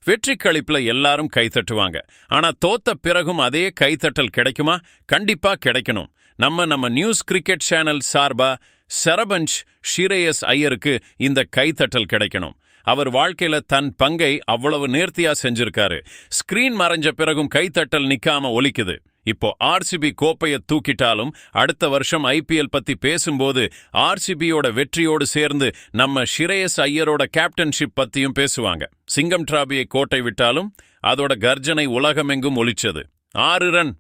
வெற்றி களிப்புல எல்லாரும் கைத்தட்டுவாங்க. ஆனா தோத்த பிறகும் அதே கைத்தட்டல் கிடைக்குமா? கண்டிப்பா கிடைக்கணும். நம்ம நியூஸ் கிரிக்கெட் சேனல் சார்பா சரபஞ்ச் ஷிரேயஸ் ஐயருக்கு இந்த கைத்தட்டல் கிடைக்கணும். அவர் வாழ்க்கையில தன் பங்கை அவ்வளவு நேர்த்தியா செஞ்சிருக்காரு. ஸ்கிரீன் மறைஞ்ச பிறகும் கைத்தட்டல் நிக்காம ஒலிக்குது. இப்போ ஆர்சிபி கோப்பையை தூக்கிட்டாலும் அடுத்த வருஷம் ஐபிஎல் பத்தி பேசும்போது ஆர்சிபியோட வெற்றியோடு சேர்ந்து நம்ம ஷிரேயஸ் ஐயரோட கேப்டன்ஷிப் பத்தியும் பேசுவாங்க. சிங்கம் டிராபியை கோட்டை விட்டாலும் அதோட கர்ஜனை உலகமெங்கும் ஒலிச்சது. 6 ரன்,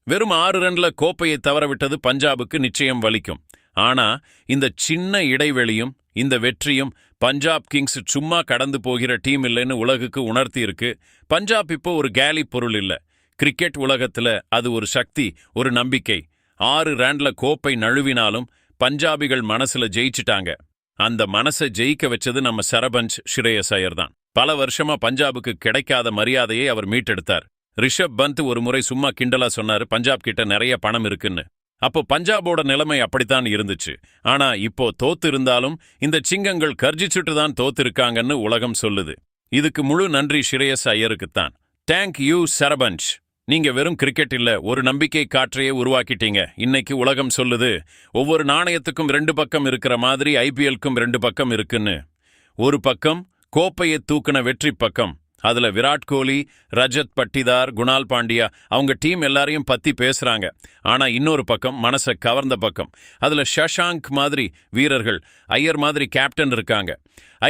வெறும் 6 ரன்ல கோப்பையை தவறவிட்டது பஞ்சாபுக்கு நிச்சயம் வலிக்கும். ஆனா இந்த சின்ன இடைவெளியும் இந்த வெற்றியும் பஞ்சாப் கிங்ஸ் சும்மா கடந்து போகிற டீம் இல்லைன்னு உலகுக்கு உணர்த்தி இருக்கு. பஞ்சாப் இப்போ ஒரு கேலி பொருள் இல்ல. கிரிக்கெட் உலகத்துல அது ஒரு சக்தி, ஒரு நம்பிக்கை. 6 ரன்ல கோப்பை நழுவினாலும் பஞ்சாபிகள் மனசுல ஜெயிச்சிட்டாங்க. அந்த மனசை ஜெயிக்க வச்சது நம்ம சரபஞ்ச் ஷிரேயஸ் ஐயர் தான். பல வருஷமா பஞ்சாபுக்கு கிடைக்காத மரியாதையை அவர் மீட்டெடுத்தார். ரிஷப் பந்த் ஒரு முறை சும்மா கிண்டலா சொன்னாரு, பஞ்சாப் கிட்ட நிறைய பணம் இருக்குன்னு. அப்போ பஞ்சாபோட நிலைமை அப்படித்தான் இருந்துச்சு. ஆனா இப்போ தோத்து இருந்தாலும் இந்த சிங்கங்கள் கர்ஜிச்சுட்டு தான் தோத்து இருக்காங்கன்னு உலகம் சொல்லுது. இதுக்கு முழு நன்றி ஷிரேயஸ் ஐயருக்குத்தான். Thank you சரபஞ்ச். நீங்க வெறும் கிரிக்கெட் இல்ல, ஒரு நம்பிக்கை காற்றையே உருவாக்கிட்டீங்க. இன்னைக்கு உலகம் சொல்லுது, ஒவ்வொரு நாணயத்துக்கும் 2 பக்கம் இருக்கிற மாதிரி ஐபிஎல்க்கும் 2 பக்கம் இருக்குன்னு. ஒரு பக்கம் கோப்பையை தூக்குன வெற்றி பக்கம். அதுல விராட் கோலி, ரஜத் பட்டிதார், குணால் பாண்டியா அவங்க டீம் எல்லாரையும் பத்தி பேசுறாங்க. ஆனா இன்னொரு பக்கம் மனசை கவர்ந்த பக்கம். அதுல ஷஷாங்க் மாதிரி வீரர்கள், ஐயர் மாதிரி கேப்டன் இருக்காங்க.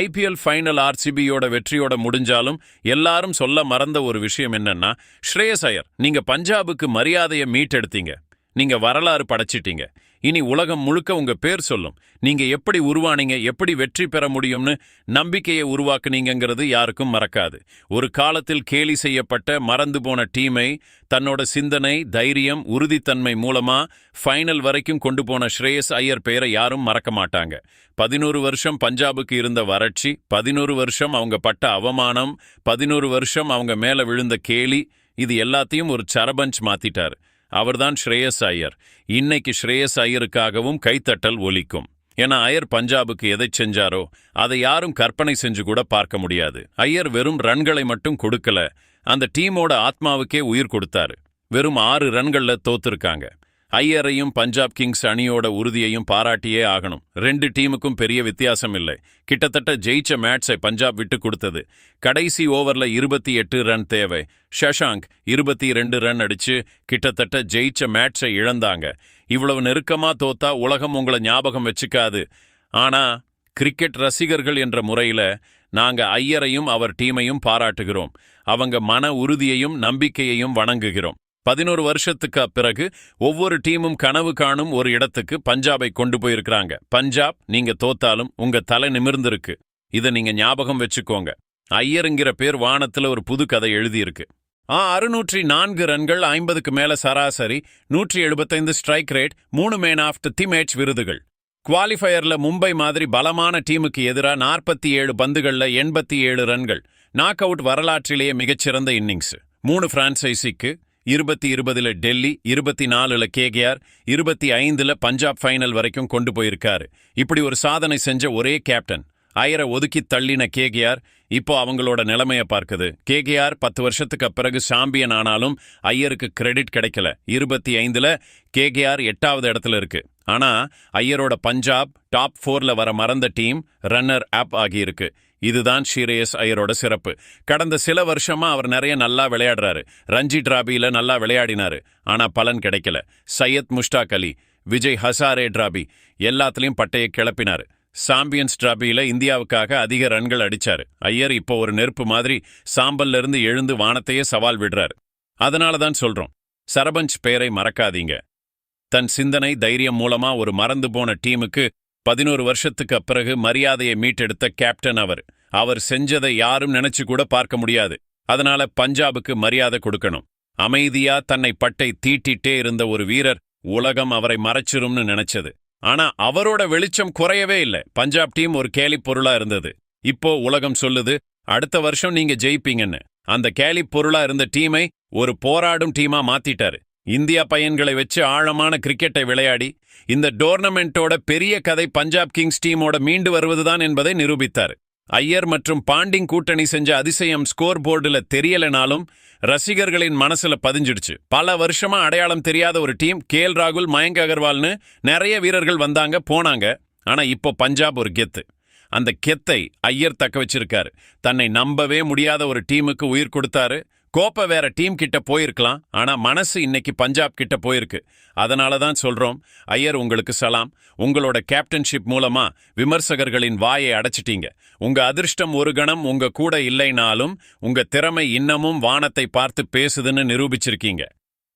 ஐபிஎல் ஃபைனல் ஆர்சிபியோட வெற்றியோட முடிஞ்சாலும் எல்லாரும் சொல்ல மறந்த ஒரு விஷயம் என்னன்னா, ஷ்ரேயஸ் ஐயர், நீங்க பஞ்சாபுக்கு மரியாதையை மீட்டெடுத்தீங்க. நீங்க வரலாறு படைச்சிட்டீங்க. இனி உலகம் முழுக்க உங்க பேர் சொல்லும். நீங்க எப்படி உருவானீங்க, எப்படி வெற்றி பெற முடியும்னு நம்பிக்கையை உருவாக்குனீங்கிறது யாருக்கும் மறக்காது. ஒரு காலத்தில் கேலி செய்யப்பட்ட மறந்து போன டீமை தன்னோட சிந்தனை, தைரியம், உறுதித்தன்மை மூலமா ஃபைனல் வரைக்கும் கொண்டு போன ஷ்ரேயஸ் ஐயர் பெயரை யாரும் மறக்க மாட்டாங்க. 11 வருஷம் பஞ்சாபுக்கு இருந்த வறட்சி, 11 வருஷம் அவங்க பட்ட அவமானம், 11 வருஷம் அவங்க மேல விழுந்த கேலி, இது எல்லாத்தையும் ஒரு சரபஞ்ச் மாத்திட்டாரு. அவர்தான் ஷ்ரேயஸ் ஐயர். இன்னைக்கு ஷ்ரேயஸ் ஐயருக்காகவும் கைத்தட்டல் ஒலிக்கும். ஏன்னா ஐயர் பஞ்சாபுக்கு எதை செஞ்சாரோ அதை யாரும் கற்பனை செஞ்சு கூட பார்க்க முடியாது. ஐயர் வெறும் ரன்களை மட்டும் கொடுக்கல, அந்த டீமோட ஆத்மாவுக்கே உயிர் கொடுத்தாரு. வெறும் 6 ரன்கள்ல தோத்துருக்காங்க. ஐயரையும் பஞ்சாப் கிங்ஸ் அணியோட உறுதியையும் பாராட்டியே ஆகணும். 2 டீமுக்கும் பெரிய வித்தியாசம் இல்லை. கிட்டத்தட்ட ஜெயிச்ச மேட்சை பஞ்சாப் விட்டு கொடுத்தது. கடைசி ஓவர்ல 28 ரன் தேவை. ஷஷாங்க் 22 ரன் அடிச்சு கிட்டத்தட்ட ஜெயிச்ச மேட்சை இழந்தாங்க. இவ்வளவு நெருக்கமா தோத்தா உலகம் உங்களை ஞாபகம் வச்சுக்காது. ஆனா கிரிக்கெட் ரசிகர்கள் என்ற முறையில நாங்க ஐயரையும் அவர் டீமையும் பாராட்டுகிறோம். அவங்க மன உறுதியையும் நம்பிக்கையையும் வணங்குகிறோம். 11 வருஷத்துக்கு பிறகு ஒவ்வொரு டீமும் கனவு காணும் ஒரு இடத்துக்கு பஞ்சாபை கொண்டு போயிருக்கிறாங்க. பஞ்சாப், நீங்க தோத்தாலும் உங்க தலை நிமிர்ந்திருக்கு. இதை நீங்க ஞாபகம் வச்சுக்கோங்க. ஐயருங்கிற பேர் வானத்துல ஒரு புது கதை எழுதியிருக்கு. 604 ரன்கள், 50க்கு மேல சராசரி, 175 strike rate, 3 man of the match விருதுகள். குவாலிஃபயர்ல மும்பை மாதிரி பலமான டீமுக்கு எதிராக 47 பந்துகள்ல 87 ரன்கள். நாக் அவுட் வரலாற்றிலேயே மிகச்சிறந்த innings. 3 பிரான்சைசிக்கு, 2020 Delhi, 24 KKR, 25 Punjab final வரைக்கும் கொண்டு போயிருக்காரு. இப்படி ஒரு சாதனை செஞ்ச ஒரே கேப்டன். ஐயரை ஒதுக்கி தள்ளின கேகேஆர் இப்போ அவங்களோட நிலைமையை பார்க்குது. கேகேஆர் 10 வருஷத்துக்கு பிறகு சாம்பியன் ஆனாலும் ஐயருக்கு கிரெடிட் கிடைக்கல. 25 கேகேஆர் 8வது இடத்துல இருக்கு. ஆனா ஐயரோட பஞ்சாப் டாப் 4ல வர மறந்த டீம் ரன்னர் அப் ஆகியிருக்கு. இதுதான் ஷிரேயஸ் ஐயரோட சிறப்பு. கடந்த சில வருஷமா அவர் நிறைய நல்லா விளையாடுறாரு. ரஞ்சி டிராபியில நல்லா விளையாடினாரு. ஆனா பலன் கிடைக்கல. சையத் முஷ்டாக் அலி, விஜய் ஹசாரே டிராபி எல்லாத்துலயும் பட்டையை கிளப்பினாரு. சாம்பியன்ஸ் டிராபியில இந்தியாவுக்காக அதிக ரன்கள் அடிச்சாரு. ஐயர் இப்போ ஒரு நெருப்பு மாதிரி சாம்பல்ல இருந்து எழுந்து வானத்தையே சவால் விடுறாரு. அதனால தான் சொல்றோம், சரபஞ்ச் பெயரை மறக்காதீங்க. தன் சிந்தனை, தைரியம் மூலமா ஒரு மறந்து போன டீமுக்கு 11 வருஷத்துக்கு பிறகு மரியாதையை மீட்டெடுத்த கேப்டன் அவர். அவர் செஞ்சதை யாரும் நினைச்சு கூட பார்க்க முடியாது. அதனால பஞ்சாபுக்கு மரியாதை கொடுக்கணும். அமைதியா தன்னை பட்டை தீட்டிட்டே இருந்த ஒரு வீரர் உலகம் அவரை மறைச்சிரும்னு நினைச்சது. ஆனா அவரோட வெளிச்சம் குறையவே இல்லை. பஞ்சாப் டீம் ஒரு கேலி பொருளா இருந்தது. இப்போ உலகம் சொல்லுது, அடுத்த வருஷம் நீங்க ஜெயிப்பீங்கன்னு. அந்த கேலி பொருளா இருந்த டீமை ஒரு போராடும் டீமா மாத்திட்டாரு. இந்தியா பையன்களை வச்சு ஆழமான கிரிக்கெட்டை விளையாடி இந்த டோர்னமெண்டோட பெரிய கதை பஞ்சாப் கிங்ஸ் டீமோட மீண்டு வருவதுதான் என்பதை நிரூபித்தார். ஐயர் மற்றும் பாண்டிங் கூட்டணி செஞ்ச அதிசயம் ஸ்கோர் போர்டுல தெரியலனாலும் ரசிகர்களின் மனசுல பதிஞ்சிடுச்சு. பல வருஷமா அடையாளம் தெரியாத ஒரு டீம், கேஎல் ராகுல், மயங்க் அகர்வால்னு நிறைய வீரர்கள் வந்தாங்க போனாங்க. ஆனா இப்போ பஞ்சாப் ஒரு கெத்து. அந்த கெத்தை ஐயர் தக்க வச்சிருக்காரு. தன்னை நம்பவே முடியாத ஒரு டீமுக்கு உயிர் கொடுத்தாரு. கோப்பை வேற டீம் கிட்ட போயிருக்கலாம், ஆனா மனசு இன்னைக்கு பஞ்சாப் கிட்ட போயிருக்கு. அதனால தான் சொல்றோம், ஐயர் உங்களுக்கு சலாம். உங்களோட கேப்டன்ஷிப் மூலமா விமர்சகர்களின் வாயை அடைச்சிட்டீங்க. உங்க அதிர்ஷ்டம் ஒரு கணம் உங்க கூட இல்லைனாலும் உங்க திறமை இன்னமும் வானத்தை பார்த்து பேசுதுன்னு நிரூபிச்சிருக்கீங்க.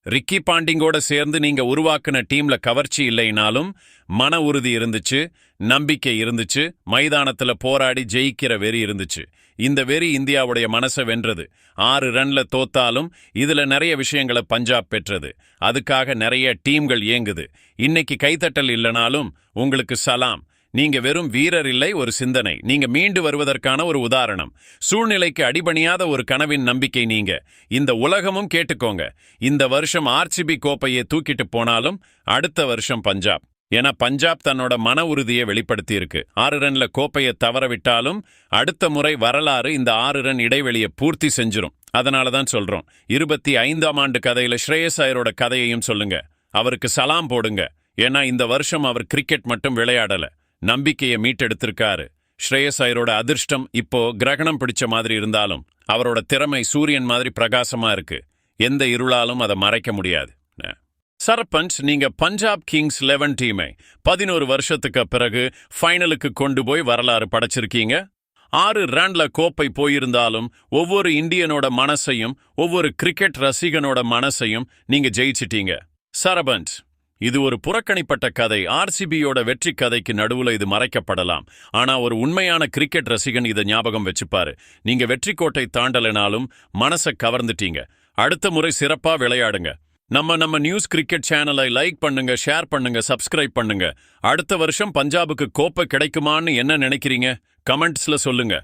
ரிக்கி பாண்டிங்கோட சேர்ந்து நீங்க உருவாக்குன டீம்ல கவர்ச்சி இல்லைனாலும் மன உறுதி இருந்துச்சு, நம்பிக்கை இருந்துச்சு, மைதானத்துல போராடி ஜெயிக்கிற வெறி இருந்துச்சு. இந்த வெறி இந்தியாவுடைய மனசை வென்றது. 6 ரன்ல தோத்தாலும் இதுல நிறைய விஷயங்களை பஞ்சாப் பெற்றது. அதுக்காக நிறைய டீம்கள் ஏங்குது. இன்னைக்கு கைத்தட்டல் இல்லனாலும் உங்களுக்கு சலாம். நீங்க வெறும் வீரர் இல்லை, ஒரு சிந்தனை. நீங்க மீண்டு வருவதற்கான ஒரு உதாரணம். சூழ்நிலைக்கு அடிபணியாத ஒரு கனவின் நம்பிக்கை நீங்க. இந்த உலகமும் கேட்டுக்கோங்க. இந்த வருஷம் ஆர்சிபி கோப்பையை தூக்கிட்டு போனாலும் அடுத்த வருஷம் பஞ்சாப். ஏன்னா பஞ்சாப் தன்னோட மன உறுதியை வெளிப்படுத்தி இருக்கு. 6 ரன்ல கோப்பையை தவறவிட்டாலும் அடுத்த முறை வரலாறு இந்த 6 ரன் இடைவெளியை பூர்த்தி செஞ்சிரும். அதனால தான் சொல்றோம், 25ஆம் ஆண்டு கதையில ஸ்ரேயஸ் ஐயரோட கதையையும் சொல்லுங்க. அவருக்கு சலாம் போடுங்க. ஏன்னா இந்த வருஷம் அவர் கிரிக்கெட் மட்டும் விளையாடல, நம்பிக்கையை மீட்டெடுத்திருக்காரு. ஸ்ரேயஸ் ஐயரோட அதிர்ஷ்டம் இப்போ கிரகணம் பிடிச்ச மாதிரி இருந்தாலும் அவரோட திறமை சூரியன் மாதிரி பிரகாசமா இருக்கு. எந்த இருளாலும் அதை மறைக்க முடியாது. சரபஞ்ச், நீங்க பஞ்சாப் கிங்ஸ் 11 டீமை 11 வருஷத்துக்கு பிறகு ஃபைனலுக்கு கொண்டு போய் வரலாறு படைச்சிருக்கீங்க. 6 ரன்ல கோப்பை போயிருந்தாலும் ஒவ்வொரு இந்தியனோட மனசையும் ஒவ்வொரு கிரிக்கெட் ரசிகனோட மனசையும் நீங்க ஜெயிச்சிட்டீங்க. சரபஞ்ச், இது ஒரு புறக்கணிப்பட்ட கதை. ஆர்சிபியோட வெற்றி கதைக்கு நடுவுல இது மறைக்கப்படலாம். ஆனா ஒரு உண்மையான கிரிக்கெட் ரசிகன் இதை ஞாபகம் வச்சுப்பாரு. நீங்க வெற்றி கோட்டை தாண்டலனாலும் மனசை கவர்ந்துட்டீங்க. அடுத்த முறை சிறப்பா விளையாடுங்க. நம்ம நியூஸ் கிரிக்கெட் சேனலை லைக் பண்ணுங்க, ஷேர் பண்ணுங்க, சப்ஸ்கிரைப் பண்ணுங்க. அடுத்த வருஷம் பஞ்சாபுக்கு கோப்பை கிடைக்குமான்னு என்ன நினைக்கிறீங்க? கமெண்ட்ஸ்ல சொல்லுங்க.